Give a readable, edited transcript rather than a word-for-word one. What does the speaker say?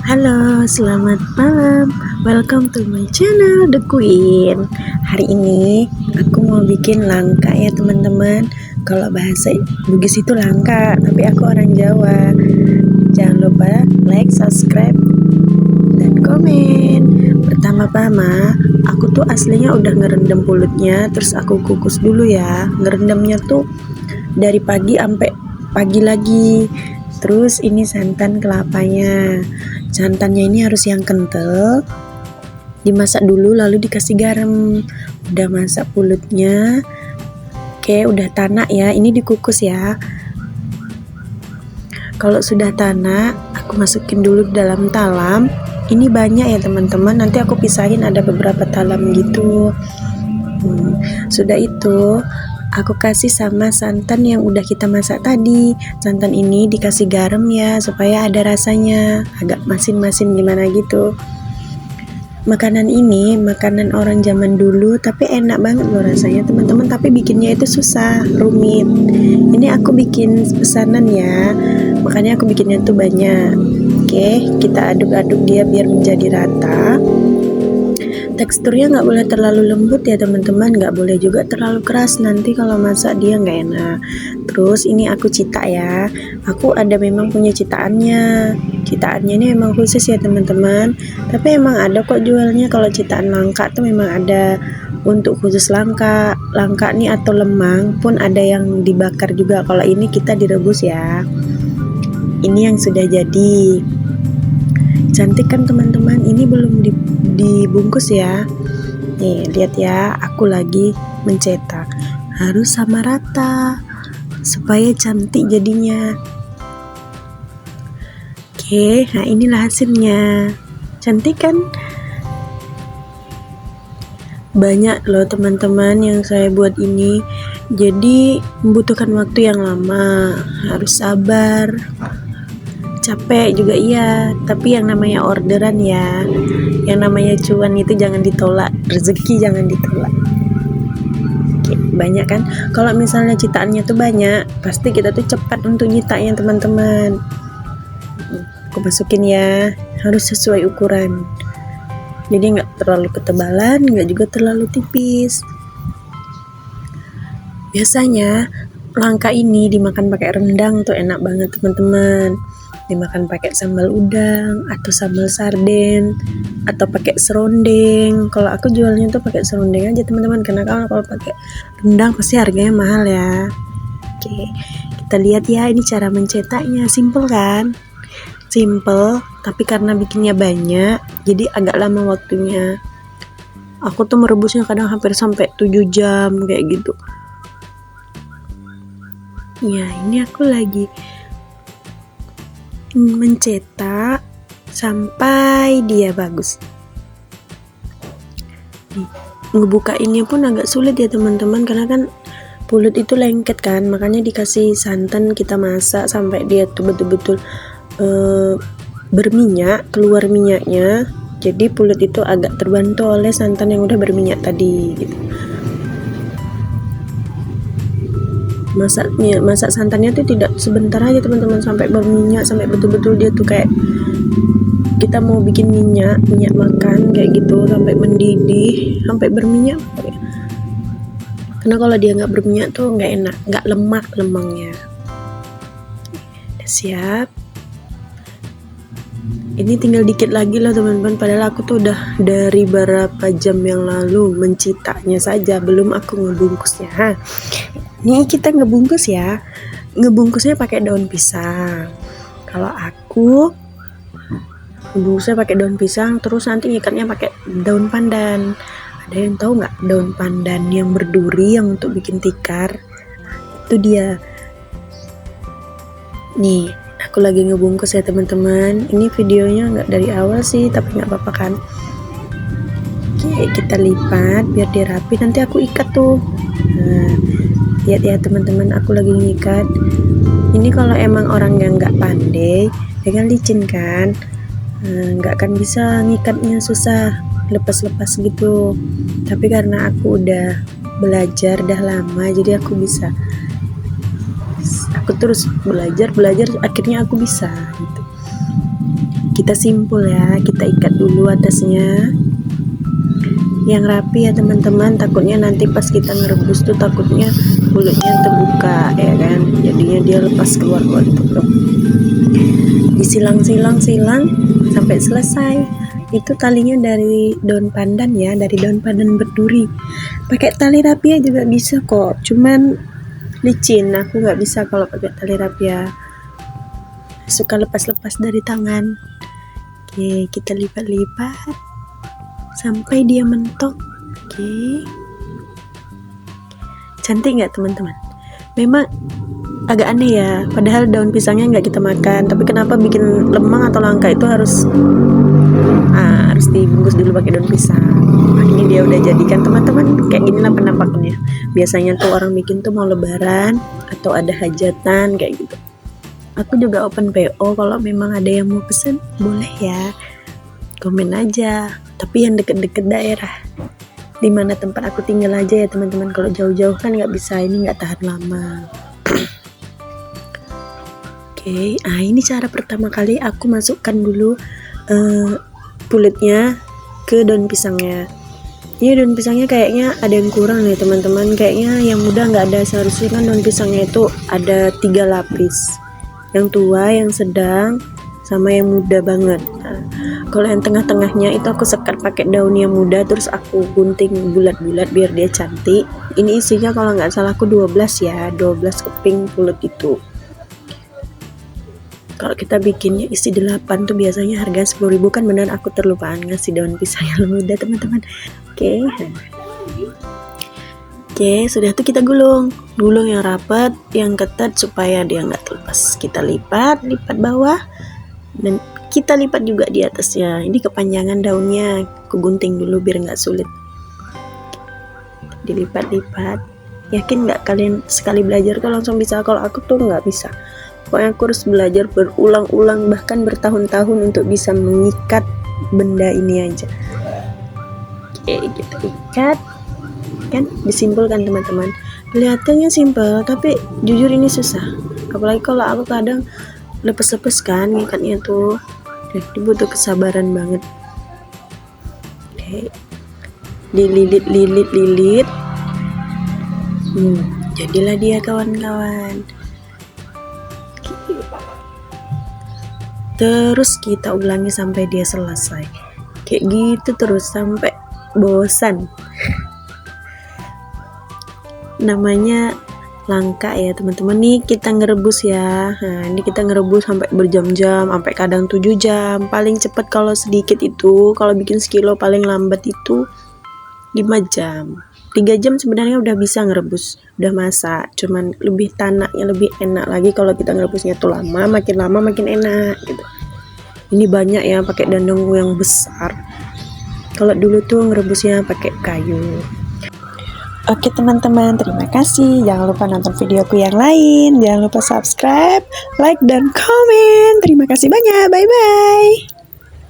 Halo, selamat malam. Welcome to my channel, The Queen. Hari ini aku mau bikin langka ya teman-teman. Kalau bahasa Bugis itu langka, tapi aku orang Jawa. Jangan lupa like, subscribe, dan komen. Pertama-tama, aku tuh aslinya udah ngerendam pulutnya, terus aku kukus dulu ya. Ngerendamnya tuh dari pagi sampai pagi lagi. Terus ini santan kelapanya. Santannya ini harus yang kental. Dimasak dulu lalu dikasih garam. Udah masak pulutnya. Oke, udah tanak ya. Ini dikukus ya. Kalau sudah tanak, aku masukin dulu dalam talam. Ini banyak ya teman-teman. Nanti aku pisahin ada beberapa talam gitu. Sudah itu aku kasih sama santan yang udah kita masak tadi. Santan ini dikasih garam ya supaya ada rasanya, agak masin-masin gimana gitu. Makanan ini makanan orang zaman dulu tapi enak banget loh rasanya teman-teman, tapi bikinnya itu susah, rumit. Ini aku bikin pesanan ya, makanya aku bikinnya tuh banyak. Oke, kita aduk-aduk dia biar menjadi rata. Teksturnya nggak boleh terlalu lembut ya teman-teman, nggak boleh juga terlalu keras, nanti kalau masak dia nggak enak. Terus ini aku cita ya, aku ada memang punya citaannya. Citaannya ini memang khusus ya teman-teman, tapi emang ada kok jualnya. Kalau citaan langka tuh memang ada untuk khusus langka nih, atau lemang pun ada yang dibakar juga. Kalau ini kita direbus ya. Ini yang sudah jadi. Cantik kan teman-teman, ini belum dibungkus ya. Nih lihat ya, aku lagi mencetak, harus sama rata supaya cantik jadinya. Oke, nah inilah hasilnya. Cantik kan? Banyak loh teman-teman yang saya buat ini, jadi membutuhkan waktu yang lama, harus sabar, capek juga iya, tapi yang namanya orderan ya, yang namanya cuan itu jangan ditolak, rezeki jangan ditolak. Oke, banyak kan, kalau misalnya citaannya tuh banyak, pasti kita tuh cepat untuk nyitaknya teman-teman. Aku masukin ya, harus sesuai ukuran, jadi nggak terlalu ketebalan, nggak juga terlalu tipis. Biasanya langka ini dimakan pakai rendang tuh enak banget teman-teman. Dimakan pakai sambal udang atau sambal sarden atau pakai serondeng. Kalau aku jualnya tuh pakai serondeng aja teman-teman, karena kalau pakai rendang pasti harganya mahal ya. Oke, kita lihat ya, ini cara mencetaknya. Simple kan? Simple, tapi karena bikinnya banyak jadi agak lama waktunya. Aku tuh merebusnya kadang hampir sampai 7 jam kayak gitu. Ya, ini aku lagi mencetak sampai dia bagus. Ngebukainnya pun agak sulit ya teman-teman, karena kan pulut itu lengket kan, makanya dikasih santan, kita masak sampai dia tuh betul-betul berminyak, keluar minyaknya. Jadi pulut itu agak terbantu oleh santan yang udah berminyak tadi gitu. Masak santannya tuh tidak sebentar aja teman-teman, sampai berminyak, sampai betul-betul dia tuh kayak kita mau bikin minyak makan kayak gitu, sampai mendidih, sampai berminyak. Karena kalau dia nggak berminyak tuh nggak enak, nggak lemak lemangnya. Udah siap. Ini tinggal dikit lagi loh teman-teman, padahal aku tuh udah dari berapa jam yang lalu mencitaknya saja, belum aku ngebungkusnya. Nih kita ngebungkus ya, ngebungkusnya pakai daun pisang. Kalau aku ngebungkusnya pakai daun pisang, terus nanti ngikatnya pakai daun pandan. Ada yang tahu nggak daun pandan yang berduri yang untuk bikin tikar? Itu dia. Nih, aku lagi ngebungkus ya teman-teman. Ini videonya nggak dari awal sih, tapi nggak apa-apa kan. Oke, kita lipat biar dia rapi. Nanti aku ikat tuh. Nah, lihat ya teman-teman, aku lagi ngikat. Ini kalau emang orang yang nggak pandai, dia kan licin kan, nggak akan bisa ngikatnya, susah, lepas-lepas gitu. Tapi karena aku udah belajar, udah lama, jadi aku bisa. Aku terus belajar, akhirnya aku bisa gitu. kita simpul ya, kita ikat dulu atasnya yang rapi ya teman-teman, takutnya nanti pas kita ngerebus tuh takutnya kulitnya terbuka ya kan, jadinya dia lepas keluar tuh. Disilang-silang sampai selesai. Itu talinya dari daun pandan ya, dari daun pandan berduri. Pakai tali rapia juga bisa kok, cuman licin, aku nggak bisa kalau pakai tali rapia, suka lepas-lepas dari tangan. Oke, kita lipat-lipat sampai dia mentok. Oke, cantik nggak teman-teman? Memang agak aneh ya, padahal daun pisangnya nggak kita makan, tapi kenapa bikin lemang atau langka itu harus dibungkus dulu pakai daun pisang. Nah, ini dia udah jadikan teman-teman, kayak gini lah penampakannya. Biasanya tuh orang bikin tuh mau lebaran atau ada hajatan kayak gitu. Aku juga open PO, kalau memang ada yang mau pesen boleh ya, komen aja, tapi yang deket-deket daerah, dimana tempat aku tinggal aja ya teman-teman. Kalau jauh-jauh kan nggak bisa, ini nggak tahan lama. Oke, ini cara pertama kali aku masukkan dulu kulitnya ke daun pisangnya. Ini daun pisangnya kayaknya ada yang kurang nih teman-teman, kayaknya yang muda nggak ada, seharusnya kan daun pisangnya itu ada 3 lapis, yang tua, yang sedang, sama yang muda banget. Nah, kalau yang tengah-tengahnya itu aku sekat pakai daun yang muda, terus aku gunting bulat-bulat biar dia cantik. Ini isinya kalau nggak salah aku 12 ya, 12 keping kulit itu. Kalau kita bikinnya isi 8 tuh biasanya harga 10.000 kan, benar aku terlupaan ngasih daun pisang yang muda teman-teman. Oke, sudah tuh kita gulung yang rapat, yang ketat supaya dia nggak terlepas. Kita lipat bawah dan kita lipat juga di atasnya. Ini kepanjangan daunnya, aku gunting dulu biar nggak sulit. Dilipat-lipat. Yakin nggak kalian sekali belajar tuh langsung bisa? Kalau aku tuh nggak bisa. Pokoknya aku harus belajar berulang-ulang, bahkan bertahun-tahun untuk bisa mengikat benda ini aja. Oke, kita ikat, kan disimpulkan teman-teman. Kelihatannya simpel, tapi jujur ini susah. Apalagi kalau aku kadang lepas-lepas kan ngikatnya tuh, dibutuh kesabaran banget. Oke, dililit. Jadilah dia kawan-kawan. Terus kita ulangi sampai dia selesai, kayak gitu terus sampai bosan. Namanya langka ya teman-teman. Nih kita ngerebus ya, nah ini kita ngerebus sampai berjam-jam, sampai kadang 7 jam paling cepat. Kalau sedikit itu, kalau bikin sekilo paling lambat itu 5 jam, 3 jam sebenarnya udah bisa ngerebus, udah masak. Cuman lebih tanaknya lebih enak lagi kalau kita ngerebusnya tuh makin lama makin enak gitu. Ini banyak ya pakai dandang yang besar. Kalau dulu tuh ngerebusnya pakai kayu. Oke teman-teman, terima kasih. Jangan lupa nonton videoku yang lain. Jangan lupa subscribe, like, dan komen. Terima kasih banyak. Bye-bye.